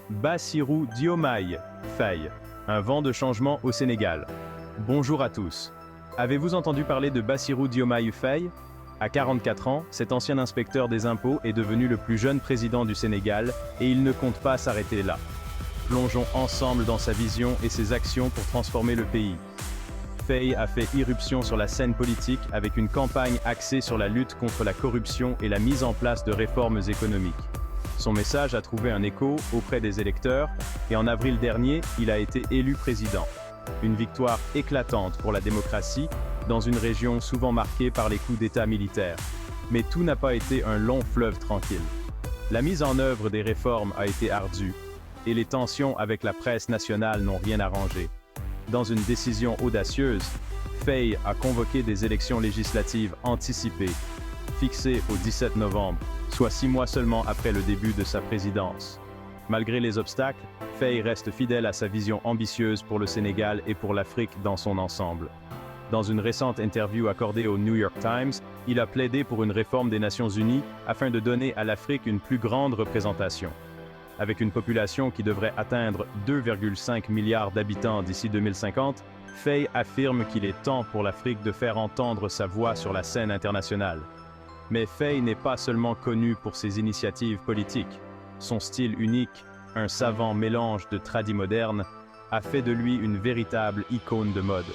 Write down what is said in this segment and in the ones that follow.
Bassirou Diomaye Faye, un vent de changement au Sénégal. Bonjour à tous. Avez-vous entendu parler de Bassirou Diomaye Faye? À 44 ans, cet ancien inspecteur des impôts est devenu le plus jeune président du Sénégal et il ne compte pas s'arrêter là. Plongeons ensemble dans sa vision et ses actions pour transformer le pays. Faye a fait irruption sur la scène politique avec une campagne axée sur la lutte contre la corruption et la mise en place de réformes économiques. Son message a trouvé un écho auprès des électeurs et en avril dernier, il a été élu président. Une victoire éclatante pour la démocratie dans une région souvent marquée par les coups d'État militaires. Mais tout n'a pas été un long fleuve tranquille. La mise en œuvre des réformes a été ardue et les tensions avec la presse nationale n'ont rien arrangé. Dans une décision audacieuse, Faye a convoqué des élections législatives anticipées, fixées au 17 novembre, soit 6 mois seulement après le début de sa présidence. Malgré les obstacles, Faye reste fidèle à sa vision ambitieuse pour le Sénégal et pour l'Afrique dans son ensemble. Dans une récente interview accordée au New York Times, il a plaidé pour une réforme des Nations Unies afin de donner à l'Afrique une plus grande représentation. Avec une population qui devrait atteindre 2,5 milliards d'habitants d'ici 2050, Faye affirme qu'il est temps pour l'Afrique de faire entendre sa voix sur la scène internationale. Mais Faye n'est pas seulement connu pour ses initiatives politiques. Son style unique, un savant mélange de tradis modernes, a fait de lui une véritable icône de mode.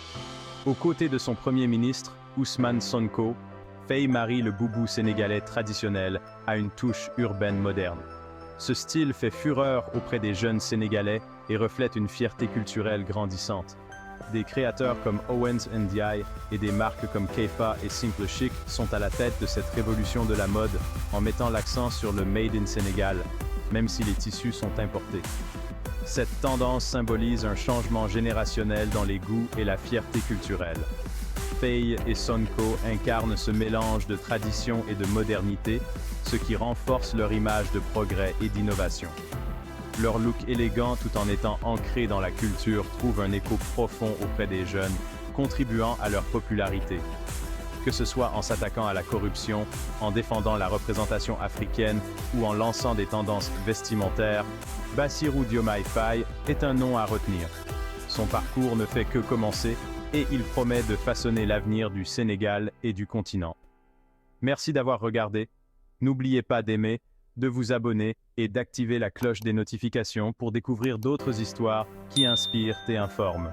Aux côtés de son premier ministre, Ousmane Sonko, Faye marie le boubou sénégalais traditionnel à une touche urbaine moderne. Ce style fait fureur auprès des jeunes Sénégalais et reflète une fierté culturelle grandissante. Des créateurs comme Owens Ndiaye et des marques comme Keifa et Simple Chic sont à la tête de cette révolution de la mode en mettant l'accent sur le Made in Sénégal, même si les tissus sont importés. Cette tendance symbolise un changement générationnel dans les goûts et la fierté culturelle. Faye et Sonko incarnent ce mélange de tradition et de modernité, ce qui renforce leur image de progrès et d'innovation. Leur look élégant tout en étant ancré dans la culture trouve un écho profond auprès des jeunes, contribuant à leur popularité. Que ce soit en s'attaquant à la corruption, en défendant la représentation africaine ou en lançant des tendances vestimentaires, Bassirou Diomaye Faye est un nom à retenir. Son parcours ne fait que commencer et il promet de façonner l'avenir du Sénégal et du continent. Merci d'avoir regardé. N'oubliez pas d'aimer, de vous abonner et d'activer la cloche des notifications pour découvrir d'autres histoires qui inspirent et informent.